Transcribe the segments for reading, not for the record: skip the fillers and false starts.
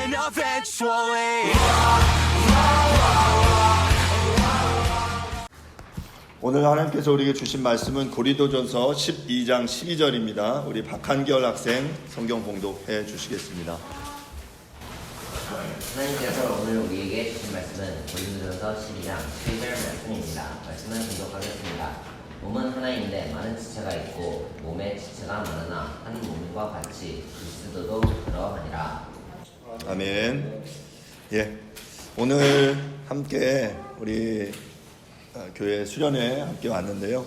win eventually. 오늘 하나님께서 우리에게 주신 말씀은 고린도전서 12장 12절입니다. 우리 박한결 학생 성경 봉독해 주시겠습니다. 하나님께서 오늘 우리에게 주신 말씀은 고린도전서 12장 12절 말씀입니다. 말씀을 봉독하겠습니다. 몸은 하나인데 많은 지체가 있고 몸에 지체가 많으나 한 몸과 같이 그리스도도 그러하니라. 아멘. 오늘 함께 우리 교회 수련회 함께 왔는데요.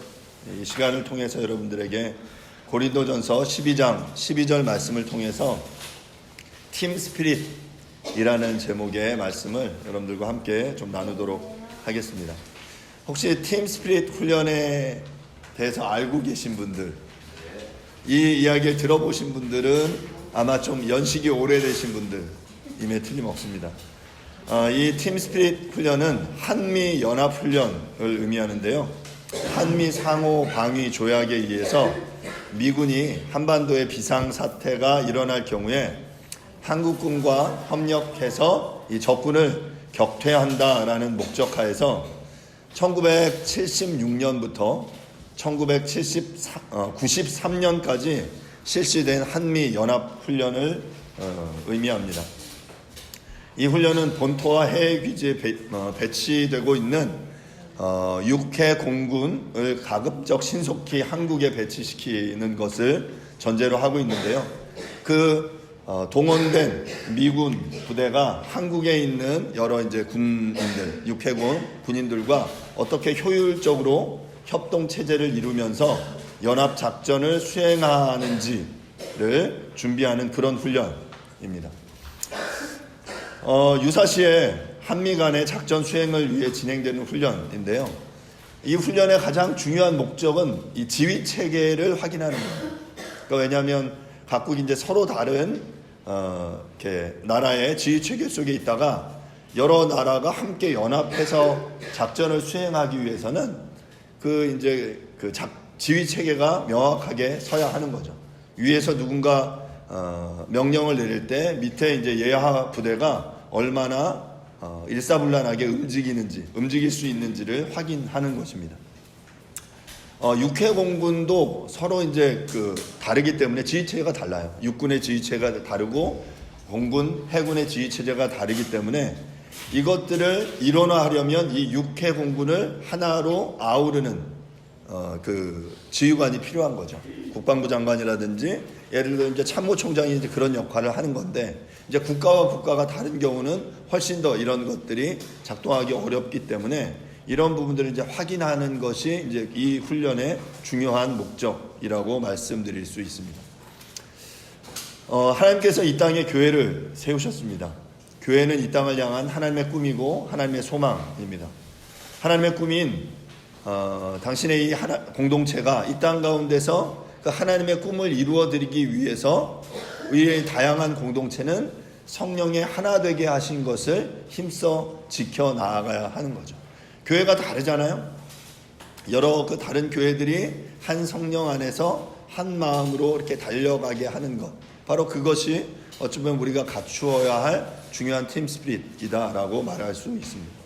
이 시간을 통해서 여러분들에게 고린도전서 12장 12절 말씀을 통해서 팀 스피릿이라는 제목의 말씀을 여러분들과 함께 좀 나누도록 하겠습니다. 혹시 팀 스피릿 훈련에 대해서 알고 계신 분들, 이 이야기를 들어보신 분들은 아마 좀 연식이 오래되신 분들임에 틀림없습니다. 이 팀 스피릿 훈련은 한미 연합 훈련을 의미하는데요. 한미 상호 방위 조약에 의해서 미군이 한반도에 비상사태가 일어날 경우에 한국군과 협력해서 이 적군을 격퇴한다라는 목적하에서 1976년부터 1993년까지 실시된 한미 연합 훈련을 의미합니다. 이 훈련은 본토와 해외 기지에 배치되고 있는 육해 공군을 가급적 신속히 한국에 배치시키는 것을 전제로 하고 있는데요. 동원된 미군 부대가 한국에 있는 여러 군인들, 육해군 군인들과 어떻게 효율적으로 협동 체제를 이루면서 연합 작전을 수행하는지를 준비하는 그런 훈련입니다. 유사시에 한미 간의 작전 수행을 위해 진행되는 훈련인데요. 이 훈련의 가장 중요한 목적은 이 지휘 체계를 확인하는 거예요. 그러니까 왜냐하면 각국 서로 다른 나라의 지휘 체계 속에 있다가 여러 나라가 함께 연합해서 작전을 수행하기 위해서는 지휘 체계가 명확하게 서야 하는 거죠. 위에서 누군가 명령을 내릴 때 밑에 예하 부대가 얼마나 일사불란하게 움직일 수 있는지를 확인하는 것입니다. 육해공군도 서로 다르기 때문에 지휘체제가 달라요. 육군의 지휘체제가 다르고 공군, 해군의 지휘체제가 다르기 때문에 이것들을 일원화하려면 이 육해공군을 하나로 아우르는 지휘관이 필요한 거죠. 국방부 장관이라든지 예를 들어 참모총장이 그런 역할을 하는 건데 국가와 국가가 다른 경우는 훨씬 더 이런 것들이 작동하기 어렵기 때문에 이런 부분들을 확인하는 것이 이 훈련의 중요한 목적이라고 말씀드릴 수 있습니다. 하나님께서 이 땅에 교회를 세우셨습니다. 교회는 이 땅을 향한 하나님의 꿈이고 하나님의 소망입니다. 하나님의 꿈인 당신의 이 공동체가 이 땅 가운데서 그 하나님의 꿈을 이루어드리기 위해서 우리의 다양한 공동체는 성령의 하나 되게 하신 것을 힘써 지켜나가야 하는 거죠. 교회가 다르잖아요. 여러 다른 교회들이 한 성령 안에서 한 마음으로 이렇게 달려가게 하는 것, 바로 그것이 어쩌면 우리가 갖추어야 할 중요한 팀 스피릿이다라고 말할 수 있습니다.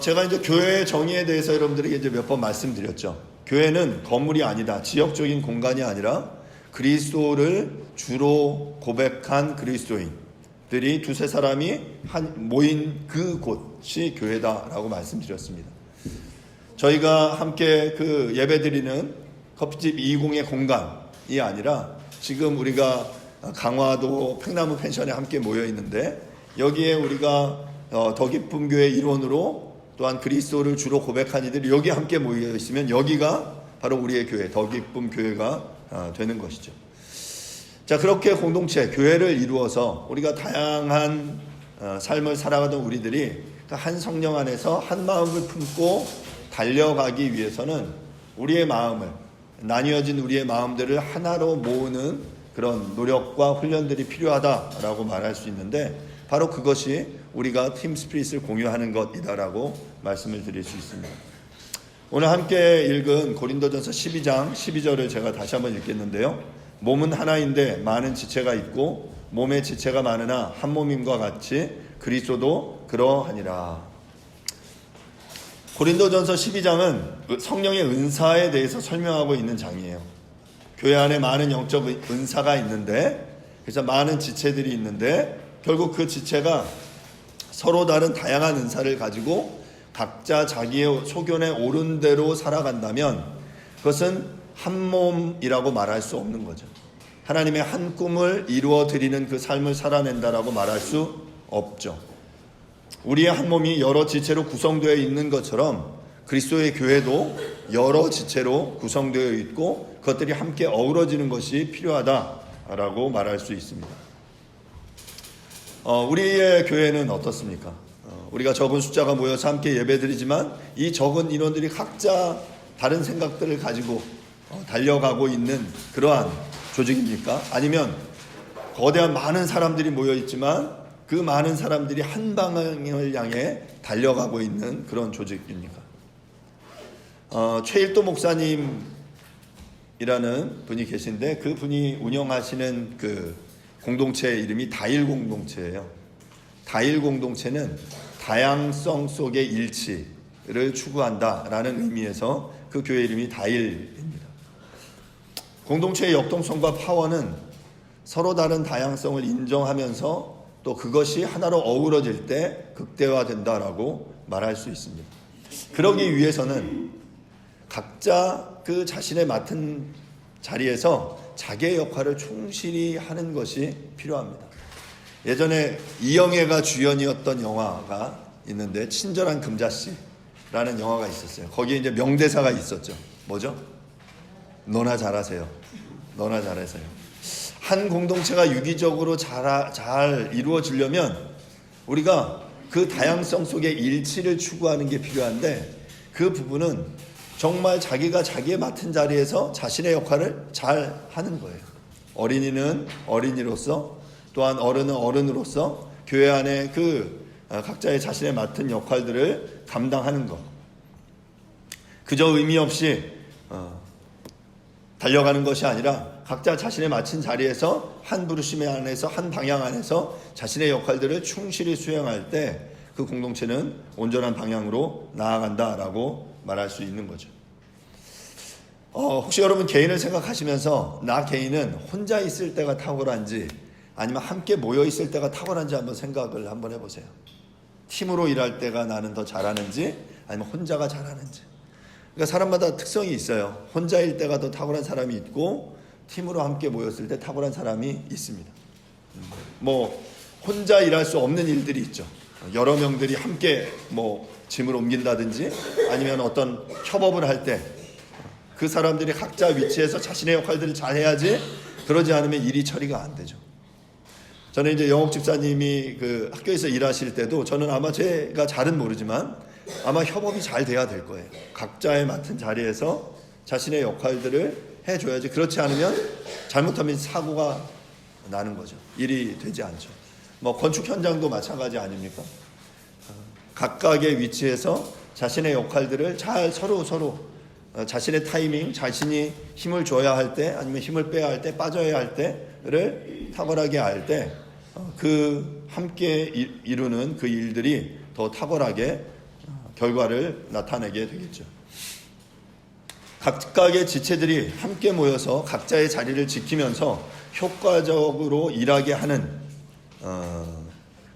제가 교회의 정의에 대해서 여러분들에게 몇 번 말씀드렸죠. 교회는 건물이 아니다. 지역적인 공간이 아니라 그리스도를 주로 고백한 그리스도인들이 두세 사람이 모인 그 곳이 교회다라고 말씀드렸습니다. 저희가 함께 예배드리는 커피집 220의 공간이 아니라 지금 우리가 강화도 팽나무 펜션에 함께 모여 있는데 여기에 우리가 더 기쁨 교회 일원으로 또한 그리스도를 주로 고백한 이들이 여기 함께 모여 있으면 여기가 바로 우리의 교회, 더 기쁨 교회가 되는 것이죠. 자, 그렇게 공동체, 교회를 이루어서 우리가 다양한 삶을 살아가던 우리들이 한 성령 안에서 한 마음을 품고 달려가기 위해서는 우리의 마음을, 나뉘어진 우리의 마음들을 하나로 모으는 그런 노력과 훈련들이 필요하다라고 말할 수 있는데 바로 그것이 우리가 팀 스피릿을 공유하는 것이다라고 말씀을 드릴 수 있습니다. 오늘 함께 읽은 고린도전서 12장 12절을 제가 다시 한번 읽겠는데요. 몸은 하나인데 많은 지체가 있고 몸의 지체가 많으나 한 몸임과 같이 그리스도도 그러하니라. 고린도전서 12장은 성령의 은사에 대해서 설명하고 있는 장이에요. 교회 안에 많은 영적 은사가 있는데, 그래서 많은 지체들이 있는데 결국 그 지체가 서로 다른 다양한 은사를 가지고 각자 자기의 소견에 옳은 대로 살아간다면 그것은 한 몸이라고 말할 수 없는 거죠. 하나님의 한 꿈을 이루어 드리는 그 삶을 살아낸다라고 말할 수 없죠. 우리의 한 몸이 여러 지체로 구성되어 있는 것처럼 그리스도의 교회도 여러 지체로 구성되어 있고 그것들이 함께 어우러지는 것이 필요하다라고 말할 수 있습니다. 우리의 교회는 어떻습니까? 우리가 적은 숫자가 모여서 함께 예배드리지만 이 적은 인원들이 각자 다른 생각들을 가지고 달려가고 있는 그러한 조직입니까? 아니면 거대한 많은 사람들이 모여 있지만 그 많은 사람들이 한 방향을 향해 달려가고 있는 그런 조직입니까? 최일도 목사님이라는 분이 계신데 그 분이 운영하시는 그 공동체 이름이 다일 공동체예요. 다일 공동체는 다양성 속의 일치를 추구한다라는 의미에서 그 교회 이름이 다일입니다. 공동체의 역동성과 파워는 서로 다른 다양성을 인정하면서 또 그것이 하나로 어우러질 때 극대화된다라고 말할 수 있습니다. 그러기 위해서는 각자 그 자신의 맡은 자리에서 자기의 역할을 충실히 하는 것이 필요합니다. 예전에 이영애가 주연이었던 영화가 있는데 친절한 금자씨라는 영화가 있었어요. 거기에 이제 명대사가 있었죠. 뭐죠? 너나 잘하세요. 너나 잘하세요. 한 공동체가 유기적으로 잘 이루어지려면 우리가 그 다양성 속의 일치를 추구하는 게 필요한데 그 부분은 정말 자기가 자기의 맡은 자리에서 자신의 역할을 잘 하는 거예요. 어린이는 어린이로서 또한 어른은 어른으로서 교회 안에 그 각자의 자신의 맡은 역할들을 감당하는 것. 그저 의미 없이 달려가는 것이 아니라 각자 자신의 맡은 자리에서 한 부르심 안에서 한 방향 안에서 자신의 역할들을 충실히 수행할 때 그 공동체는 온전한 방향으로 나아간다라고 말할 수 있는 거죠. 혹시 여러분 개인을 생각하시면서 나 개인은 혼자 있을 때가 탁월한지 아니면 함께 모여 있을 때가 탁월한지 한번 생각을 한번 해보세요. 팀으로 일할 때가 나는 더 잘하는지 아니면 혼자가 잘하는지. 그러니까 사람마다 특성이 있어요. 혼자일 때가 더 탁월한 사람이 있고 팀으로 함께 모였을 때 탁월한 사람이 있습니다. 뭐 혼자 일할 수 없는 일들이 있죠. 여러 명들이 함께 뭐 짐을 옮긴다든지 아니면 어떤 협업을 할 때 그 사람들이 각자 위치에서 자신의 역할들을 잘 해야지 그러지 않으면 일이 처리가 안 되죠. 저는 이제 영옥 집사님이 그 학교에서 일하실 때도 저는 아마 제가 잘은 모르지만 아마 협업이 잘 돼야 될 거예요. 각자의 맡은 자리에서 자신의 역할들을 해줘야지 그렇지 않으면 잘못하면 사고가 나는 거죠. 일이 되지 않죠. 뭐 건축 현장도 마찬가지 아닙니까? 각각의 위치에서 자신의 역할들을 잘 서로 자신의 타이밍, 자신이 힘을 줘야 할 때 아니면 힘을 빼야 할 때 빠져야 할 때를 탁월하게 할 때 그 함께 이루는 그 일들이 더 탁월하게 결과를 나타내게 되겠죠. 각각의 지체들이 함께 모여서 각자의 자리를 지키면서 효과적으로 일하게 하는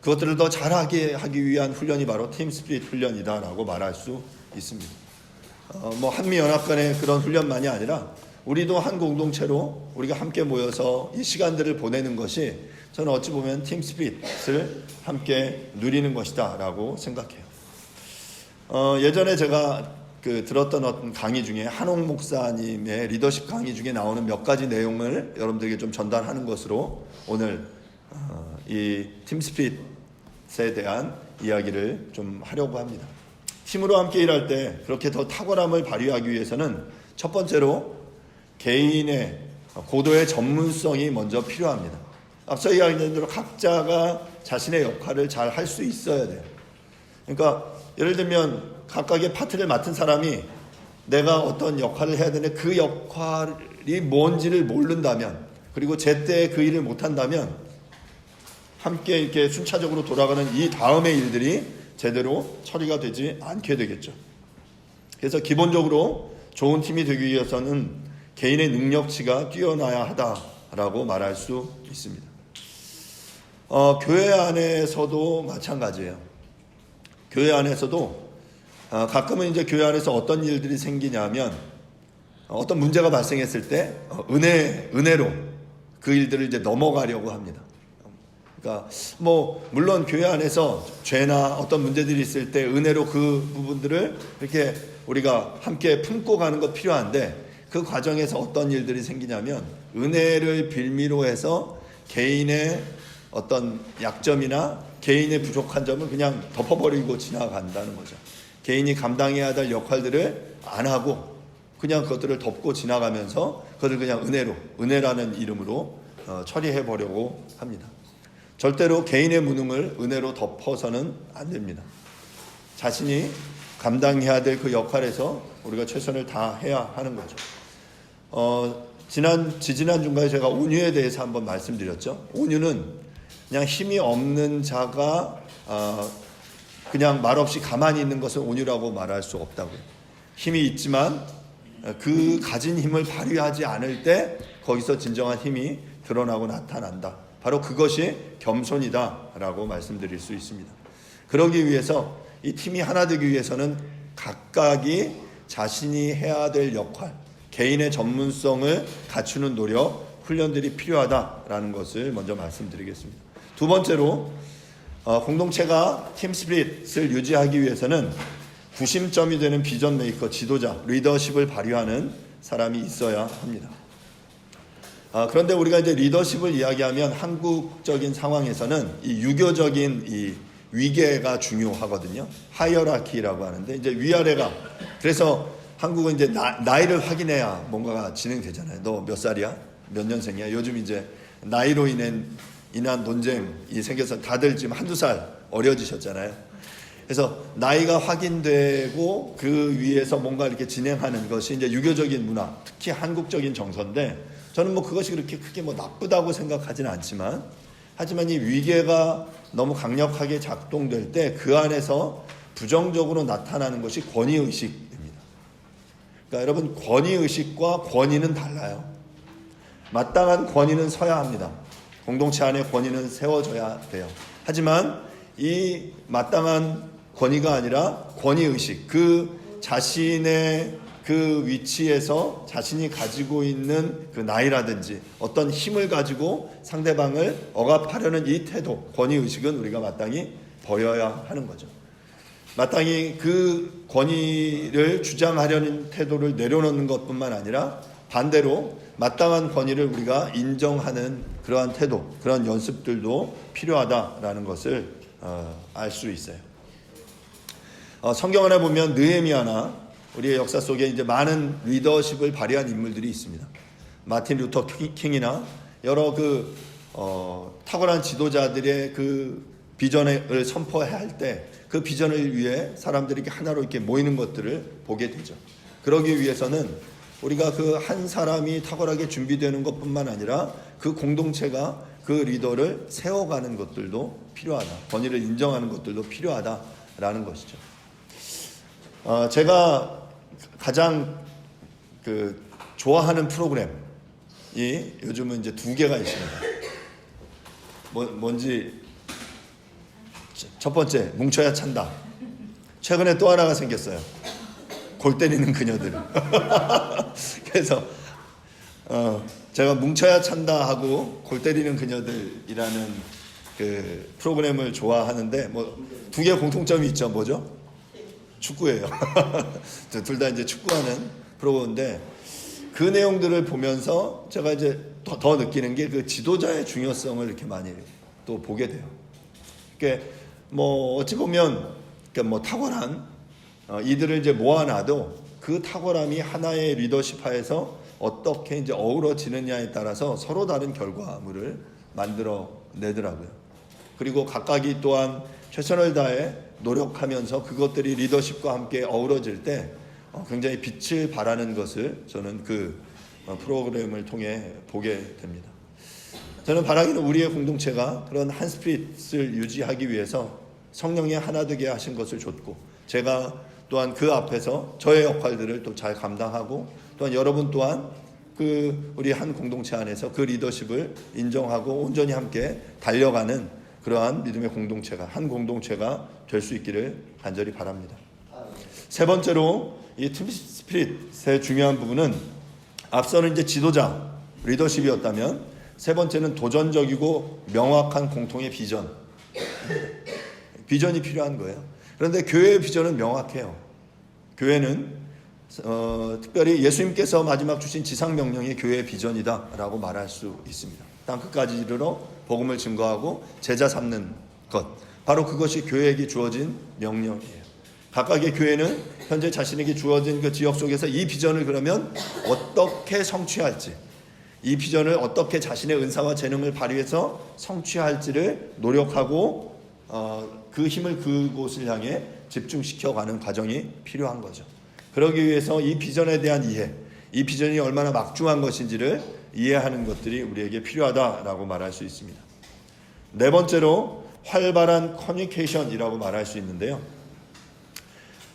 그것들을 더 잘하게 하기 위한 훈련이 바로 팀 스피릿 훈련이다라고 말할 수 있습니다. 뭐 한미연합간의 그런 훈련만이 아니라 우리도 한 공동체로 우리가 함께 모여서 이 시간들을 보내는 것이 저는 어찌 보면 팀 스피릿을 함께 누리는 것이다라고 생각해요. 예전에 제가 들었던 어떤 강의 중에 한옥 목사님의 리더십 강의 중에 나오는 몇 가지 내용을 여러분들에게 좀 전달하는 것으로 오늘 이 팀 스피릿에 대한 이야기를 좀 하려고 합니다. 팀으로 함께 일할 때 그렇게 더 탁월함을 발휘하기 위해서는 첫 번째로 개인의 고도의 전문성이 먼저 필요합니다. 앞서 이야기한 대로 각자가 자신의 역할을 잘 할 수 있어야 돼요. 그러니까 예를 들면 각각의 파트를 맡은 사람이 내가 어떤 역할을 해야 되는데 그 역할이 뭔지를 모른다면 그리고 제때 그 일을 못한다면 함께 이렇게 순차적으로 돌아가는 이 다음의 일들이 제대로 처리가 되지 않게 되겠죠. 그래서 기본적으로 좋은 팀이 되기 위해서는 개인의 능력치가 뛰어나야 하다라고 말할 수 있습니다. 교회 안에서도 마찬가지예요. 교회 안에서도 가끔은 이제 교회 안에서 어떤 일들이 생기냐면 어떤 문제가 발생했을 때 은혜로 그 일들을 이제 넘어가려고 합니다. 그러니까 뭐 물론 교회 안에서 죄나 어떤 문제들이 있을 때 은혜로 그 부분들을 이렇게 우리가 함께 품고 가는 것 필요한데 그 과정에서 어떤 일들이 생기냐면 은혜를 빌미로 해서 개인의 어떤 약점이나 개인의 부족한 점을 그냥 덮어버리고 지나간다는 거죠. 개인이 감당해야 될 역할들을 안 하고 그냥 그것들을 덮고 지나가면서 그것을 그냥 은혜라는 이름으로 처리해 보려고 합니다. 절대로 개인의 무능을 은혜로 덮어서는 안 됩니다. 자신이 감당해야 될 그 역할에서 우리가 최선을 다해야 하는 거죠. 지지난 중간에 제가 온유에 대해서 한번 말씀드렸죠. 온유는 그냥 힘이 없는 자가 그냥 말없이 가만히 있는 것을 온유라고 말할 수 없다고요. 힘이 있지만 그 가진 힘을 발휘하지 않을 때 거기서 진정한 힘이 드러나고 나타난다. 바로 그것이 겸손이다라고 말씀드릴 수 있습니다. 그러기 위해서 이 팀이 하나 되기 위해서는 각각이 자신이 해야 될 역할, 개인의 전문성을 갖추는 노력, 훈련들이 필요하다라는 것을 먼저 말씀드리겠습니다. 두 번째로 공동체가 팀 스피릿을 유지하기 위해서는 구심점이 되는 비전 메이커, 지도자, 리더십을 발휘하는 사람이 있어야 합니다. 그런데 우리가 이제 리더십을 이야기하면 한국적인 상황에서는 이 유교적인 이 위계가 중요하거든요. 하이어라키라고 하는데 이제 위아래가, 그래서 한국은 이제 나이를 확인해야 뭔가가 진행되잖아요. 너 몇 살이야? 몇 년생이야? 요즘 이제 나이로 인한 논쟁이 생겨서 다들 지금 한두 살 어려지셨잖아요. 그래서 나이가 확인되고 그 위에서 뭔가 이렇게 진행하는 것이 이제 유교적인 문화, 특히 한국적인 정서인데 저는 뭐 그것이 그렇게 크게 뭐 나쁘다고 생각하지는 않지만, 하지만 이 위계가 너무 강력하게 작동될 때 그 안에서 부정적으로 나타나는 것이 권위의식입니다. 그러니까 여러분, 권위의식과 권위는 달라요. 마땅한 권위는 서야 합니다. 공동체 안에 권위는 세워져야 돼요. 하지만 이 마땅한 권위가 아니라 권위의식, 그 자신의 그 위치에서 자신이 가지고 있는 그 나이라든지 어떤 힘을 가지고 상대방을 억압하려는 이 태도, 권위의식은 우리가 마땅히 버려야 하는 거죠. 마땅히 그 권위를 주장하려는 태도를 내려놓는 것뿐만 아니라 반대로 마땅한 권위를 우리가 인정하는 그러한 태도, 그런 연습들도 필요하다라는 것을 알 수 있어요. 성경 안에 보면 느헤미야나 우리의 역사 속에 이제 많은 리더십을 발휘한 인물들이 있습니다. 마틴 루터 킹이나 여러 그 탁월한 지도자들의 그 비전을 선포할 때 그 비전을 위해 사람들이 이렇게 하나로 이렇게 모이는 것들을 보게 되죠. 그러기 위해서는 우리가 그 한 사람이 탁월하게 준비되는 것뿐만 아니라 그 공동체가 그 리더를 세워가는 것들도 필요하다. 권위를 인정하는 것들도 필요하다라는 것이죠. 제가 가장 좋아하는 프로그램이 요즘은 이제 두 개가 있습니다. 뭔지 첫 번째, 뭉쳐야 찬다. 최근에 또 하나가 생겼어요. 골 때리는 그녀들. 그래서 제가 뭉쳐야 찬다 하고 골 때리는 그녀들이라는 그 프로그램을 좋아하는데 뭐 두 개 공통점이 있죠. 뭐죠? 축구예요. 둘 다 이제 축구하는 프로인데 그 내용들을 보면서 제가 이제 더 느끼는 게 그 지도자의 중요성을 이렇게 많이 또 보게 돼요. 그러니까 뭐 어찌 보면 그러니까 뭐 탁월한 이들을 이제 모아놔도 그 탁월함이 하나의 리더십 하에서 어떻게 이제 어우러지느냐에 따라서 서로 다른 결과물을 만들어 내더라고요. 그리고 각각이 또한 최선을 다해 노력하면서 그것들이 리더십과 함께 어우러질 때 굉장히 빛을 발하는 것을 저는 그 프로그램을 통해 보게 됩니다. 저는 바라기는 우리의 공동체가 그런 한 스피릿을 유지하기 위해서 성령이 하나 되게 하신 것을 줬고, 제가 또한 그 앞에서 저의 역할들을 또 잘 감당하고, 또한 여러분 또한 그 우리 한 공동체 안에서 그 리더십을 인정하고 온전히 함께 달려가는 그러한 믿음의 공동체가, 한 공동체가 될 수 있기를 간절히 바랍니다. 세 번째로 이 팀 스피릿의 중요한 부분은, 앞서는 이제 지도자, 리더십이었다면, 세 번째는 도전적이고 명확한 공통의 비전. 비전이 필요한 거예요. 그런데 교회의 비전은 명확해요. 교회는 특별히 예수님께서 마지막 주신 지상명령이 교회의 비전이다라고 말할 수 있습니다. 땅끝까지 이르러 복음을 증거하고 제자 삼는 것, 바로 그것이 교회에게 주어진 명령이에요. 각각의 교회는 현재 자신에게 주어진 그 지역 속에서 이 비전을 그러면 어떻게 성취할지, 이 비전을 어떻게 자신의 은사와 재능을 발휘해서 성취할지를 노력하고 그 힘을 그곳을 향해 집중시켜가는 과정이 필요한 거죠. 그러기 위해서 이 비전에 대한 이해, 이 비전이 얼마나 막중한 것인지를 이해하는 것들이 우리에게 필요하다라고 말할 수 있습니다. 네 번째로 활발한 커뮤니케이션이라고 말할 수 있는데요.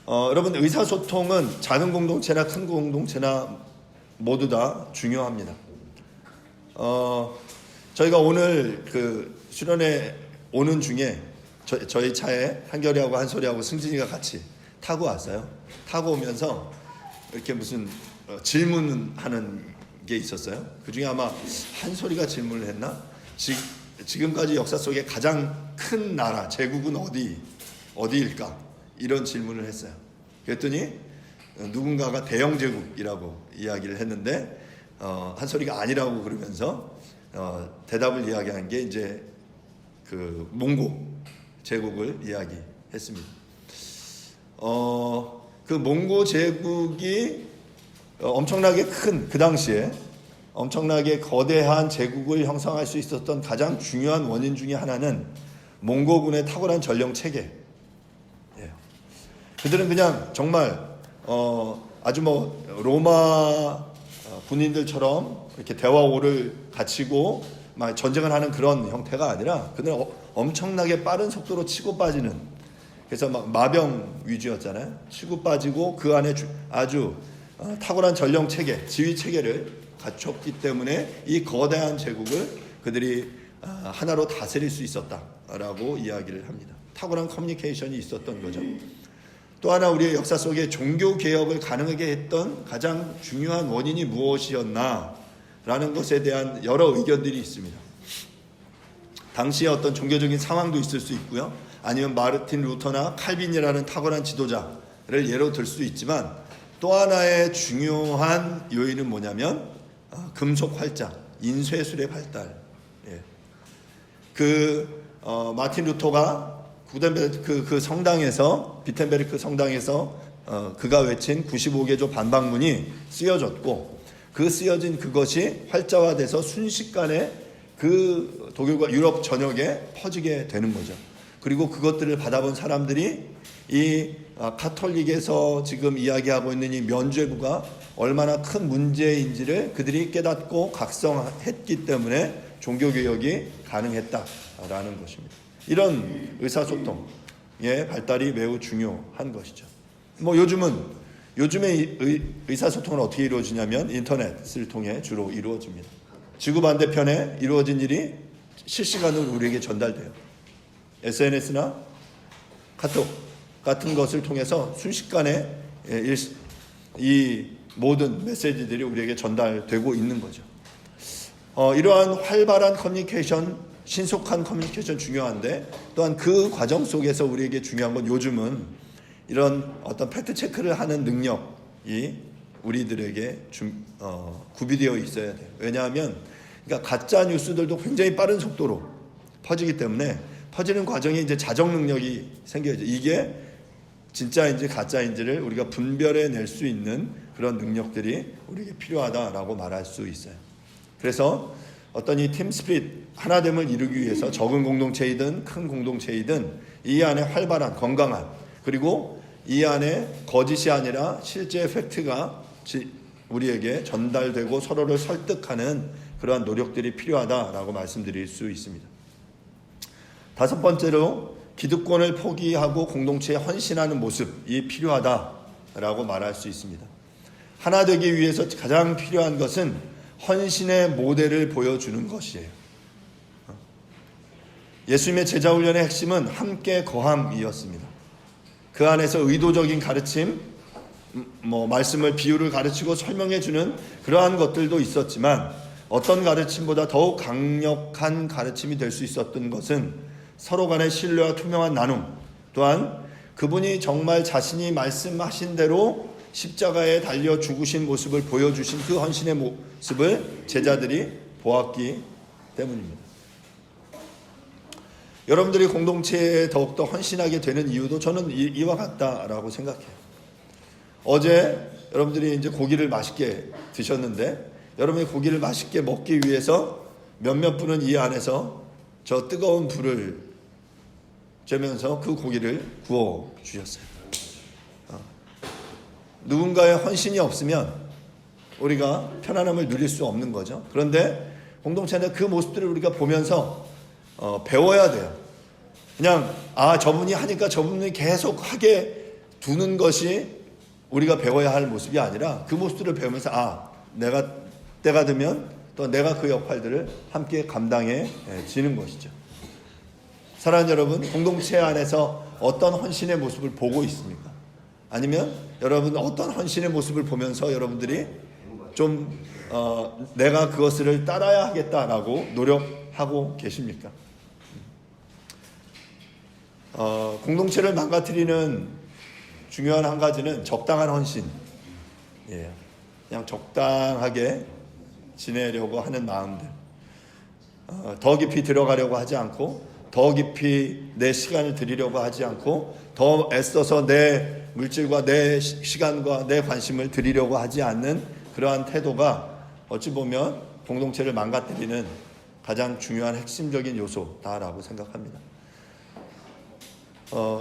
여러분, 의사소통은 작은 공동체나 큰 공동체나 모두 다 중요합니다. 저희가 오늘 그 수련회 오는 중에 저희 차에 한결이하고 한솔이하고 승진이가 같이 타고 왔어요. 타고 오면서 이렇게 무슨 질문하는 게 있었어요. 그 중에 아마 한솔이가 질문을 했나? 지금까지 역사 속에 가장 큰 나라, 제국은 어디일까? 이런 질문을 했어요. 그랬더니 누군가가 대영 제국이라고 이야기를 했는데, 한솔이가 아니라고 그러면서 대답을 이야기한 게 이제 그 몽고 제국을 이야기했습니다. 그 몽고 제국이 엄청나게 큰, 그 당시에 엄청나게 거대한 제국을 형성할 수 있었던 가장 중요한 원인 중에 하나는 몽고군의 탁월한 전령 체계. 그들은 그냥 정말 아주 로마 군인들처럼 이렇게 대화오를 갖추고 막 전쟁을 하는 그런 형태가 아니라, 그들은 엄청나게 빠른 속도로 치고 빠지는, 그래서 막 마병 위주였잖아요. 치고 빠지고 그 안에 아주 탁월한 전령 체계, 지휘 체계를 갖췄기 때문에 이 거대한 제국을 그들이 하나로 다스릴 수 있었다라고 이야기를 합니다. 탁월한 커뮤니케이션이 있었던 거죠. 또 하나, 우리의 역사 속에 종교 개혁을 가능하게 했던 가장 중요한 원인이 무엇이었나라는 것에 대한 여러 의견들이 있습니다. 당시에 어떤 종교적인 상황도 있을 수 있고요, 아니면 마르틴 루터나 칼빈이라는 탁월한 지도자를 예로 들 수 있지만, 또 하나의 중요한 요인은 뭐냐면 금속 활자, 인쇄술의 발달. 마틴 루터가 구텐베르크 그 성당에서, 비텐베르크 성당에서 그가 외친 95개조 반박문이 쓰여졌고, 그 쓰여진 그것이 활자화돼서 순식간에 그 독일과 유럽 전역에 퍼지게 되는 거죠. 그리고 그것들을 받아본 사람들이 이 카톨릭에서 지금 이야기하고 있는 이 면죄부가 얼마나 큰 문제인지를 그들이 깨닫고 각성했기 때문에 종교개혁이 가능했다라는 것입니다. 이런 의사소통의 발달이 매우 중요한 것이죠. 요즘에 의사소통은 어떻게 이루어지냐면 인터넷을 통해 주로 이루어집니다. 지구 반대편에 이루어진 일이 실시간으로 우리에게 전달돼요. SNS나 카톡 같은 것을 통해서 순식간에 이 모든 메시지들이 우리에게 전달되고 있는 거죠. 이러한 활발한 커뮤니케이션, 신속한 커뮤니케이션 중요한데, 또한 그 과정 속에서 우리에게 중요한 건, 요즘은 이런 어떤 팩트 체크를 하는 능력이 우리들에게 구비되어 있어야 돼요. 왜냐하면 그러니까 가짜 뉴스들도 굉장히 빠른 속도로 퍼지기 때문에, 퍼지는 과정에 이제 자정 능력이 생겨야죠. 이게 진짜인지 가짜인지를 우리가 분별해낼 수 있는 그런 능력들이 우리에게 필요하다라고 말할 수 있어요. 그래서 어떤 이 팀 스피릿, 하나됨을 이루기 위해서 적은 공동체이든 큰 공동체이든 이 안에 활발한, 건강한, 그리고 이 안에 거짓이 아니라 실제 팩트가 우리에게 전달되고 서로를 설득하는 그러한 노력들이 필요하다라고 말씀드릴 수 있습니다. 다섯 번째로 기득권을 포기하고 공동체에 헌신하는 모습이 필요하다라고 말할 수 있습니다. 하나 되기 위해서 가장 필요한 것은 헌신의 모델을 보여주는 것이에요. 예수님의 제자훈련의 핵심은 함께 거함이었습니다. 그 안에서 의도적인 가르침, 말씀을 비유를 가르치고 설명해 주는 그러한 것들도 있었지만 어떤 가르침보다 더욱 강력한 가르침이 될 수 있었던 것은 서로 간의 신뢰와 투명한 나눔, 또한 그분이 정말 자신이 말씀하신 대로 십자가에 달려 죽으신 모습을 보여주신 그 헌신의 모습을 제자들이 보았기 때문입니다. 여러분들이 공동체에 더욱더 헌신하게 되는 이유도 저는 이와 같다라고 생각해요. 어제 여러분들이 이제 고기를 맛있게 드셨는데 여러분이 고기를 맛있게 먹기 위해서 몇몇 분은 이 안에서 저 뜨거운 불을 쬐면서 그 고기를 구워 주셨어요. 누군가의 헌신이 없으면 우리가 편안함을 누릴 수 없는 거죠. 그런데 공동체는 그 모습들을 우리가 보면서 배워야 돼요. 그냥 저분이 하니까 저분이 계속 하게 두는 것이 우리가 배워야 할 모습이 아니라 그 모습들을 배우면서 내가 때가 되면 또 내가 그 역할들을 함께 감당해지는 것이죠. 사랑하는 여러분, 공동체 안에서 어떤 헌신의 모습을 보고 있습니까? 아니면 여러분 어떤 헌신의 모습을 보면서 여러분들이 좀 내가 그것을 따라야 하겠다라고 노력하고 계십니까? 공동체를 망가뜨리는 중요한 한 가지는 적당한 헌신. 그냥 적당하게 지내려고 하는 마음들. 더 깊이 들어가려고 하지 않고 더 깊이 내 시간을 들이려고 하지 않고 더 애써서 내 물질과 내 시간과 내 관심을 들이려고 하지 않는 그러한 태도가 어찌 보면 공동체를 망가뜨리는 가장 중요한 핵심적인 요소다라고 생각합니다.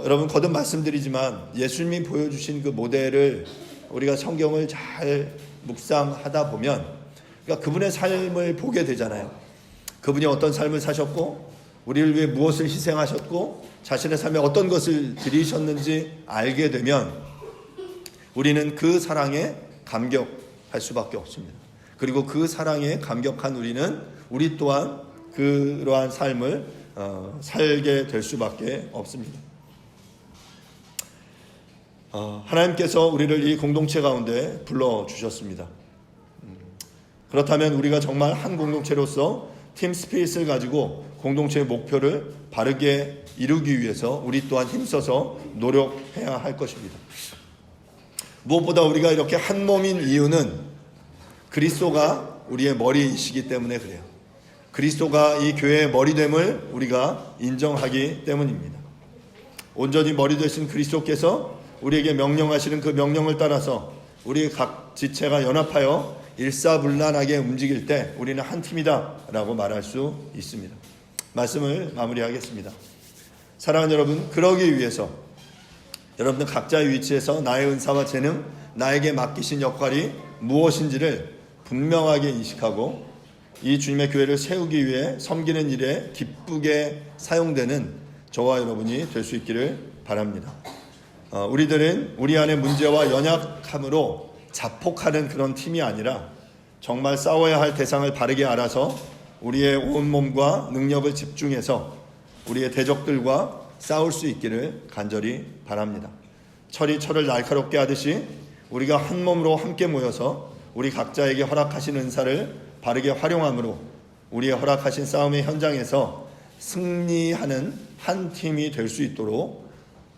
여러분 거듭 말씀드리지만 예수님이 보여주신 그 모델을 우리가 성경을 잘 묵상하다 보면 그러니까 그분의 삶을 보게 되잖아요. 그분이 어떤 삶을 사셨고 우리를 위해 무엇을 희생하셨고 자신의 삶에 어떤 것을 드리셨는지 알게 되면 우리는 그 사랑에 감격할 수밖에 없습니다. 그리고 그 사랑에 감격한 우리 또한 그러한 삶을 살게 될 수밖에 없습니다. 하나님께서 우리를 이 공동체 가운데 불러주셨습니다. 그렇다면 우리가 정말 한 공동체로서 팀 스피릿을 가지고 공동체의 목표를 바르게 이루기 위해서 우리 또한 힘써서 노력해야 할 것입니다. 무엇보다 우리가 이렇게 한 몸인 이유는 그리스도가 우리의 머리이시기 때문에 그래요. 그리스도가 이 교회의 머리됨을 우리가 인정하기 때문입니다. 온전히 머리 되신 그리스도께서 우리에게 명령하시는 그 명령을 따라서 우리 각 지체가 연합하여 일사불란하게 움직일 때 우리는 한 팀이다 라고 말할 수 있습니다. 말씀을 마무리하겠습니다. 사랑하는 여러분, 그러기 위해서 여러분들 각자의 위치에서 나의 은사와 재능, 나에게 맡기신 역할이 무엇인지를 분명하게 인식하고 이 주님의 교회를 세우기 위해 섬기는 일에 기쁘게 사용되는 저와 여러분이 될 수 있기를 바랍니다. 우리들은 우리 안의 문제와 연약함으로 자폭하는 그런 팀이 아니라 정말 싸워야 할 대상을 바르게 알아서 우리의 온몸과 능력을 집중해서 우리의 대적들과 싸울 수 있기를 간절히 바랍니다. 철이 철을 날카롭게 하듯이 우리가 한 몸으로 함께 모여서 우리 각자에게 허락하신 은사를 바르게 활용함으로 우리의 허락하신 싸움의 현장에서 승리하는 한 팀이 될 수 있도록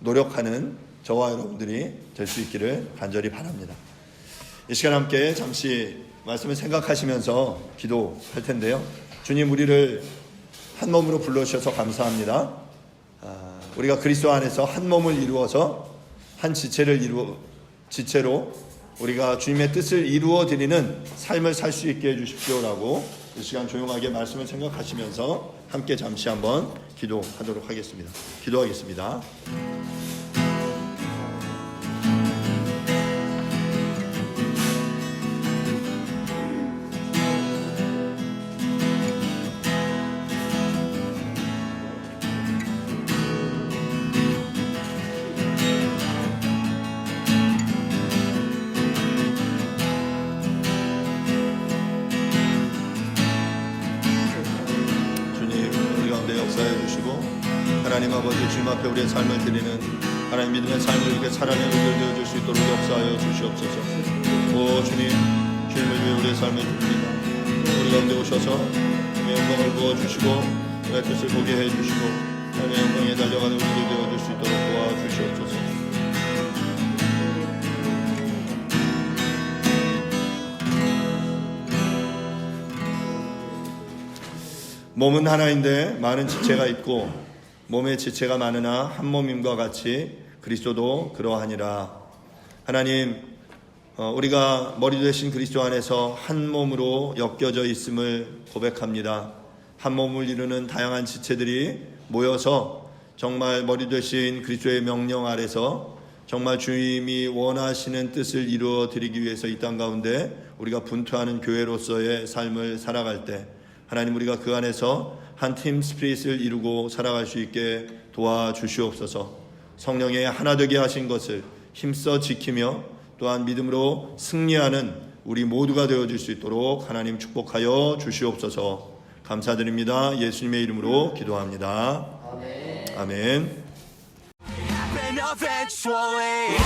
노력하는 저와 여러분들이 될 수 있기를 간절히 바랍니다. 이 시간 함께 잠시 말씀을 생각하시면서 기도할 텐데요. 주님, 우리를 한 몸으로 불러주셔서 감사합니다. 우리가 그리스도 안에서 한 몸을 이루어서 한 지체로 우리가 주님의 뜻을 이루어 드리는 삶을 살 수 있게 해주십시오라고 이 시간 조용하게 말씀을 생각하시면서 함께 잠시 한번 기도하도록 하겠습니다. 기도하겠습니다. 주시고 하나님 아버지 주님 앞에 우리의 삶을 드리는 하나님 믿음의 삶을 이렇게 살아내는 우리들 되어줄 수 있도록 역사하여 주시옵소서. 오 주님, 주님을 위해 우리의 삶을 드립니다. 우리 가운데 오셔서 주님의 영광을 부어주시고 우리의 뜻을 보게 해주시고 하나님의 영광에 달려가는 우리들 되어줄 수 있도록 도와주시옵소서. 몸은 하나인데 많은 지체가 있고 몸에 지체가 많으나 한 몸임과 같이 그리스도도 그러하니라. 하나님, 우리가 머리 되신 그리스도 안에서 한 몸으로 엮여져 있음을 고백합니다. 한 몸을 이루는 다양한 지체들이 모여서 정말 머리 되신 그리스도의 명령 아래서 정말 주님이 원하시는 뜻을 이루어 드리기 위해서 이 땅 가운데 우리가 분투하는 교회로서의 삶을 살아갈 때 하나님, 우리가 그 안에서 한 팀 스피릿을 이루고 살아갈 수 있게 도와주시옵소서. 성령의 하나 되게 하신 것을 힘써 지키며 또한 믿음으로 승리하는 우리 모두가 되어줄 수 있도록 하나님 축복하여 주시옵소서. 감사드립니다. 예수님의 이름으로 기도합니다. 아멘. Happen eventually.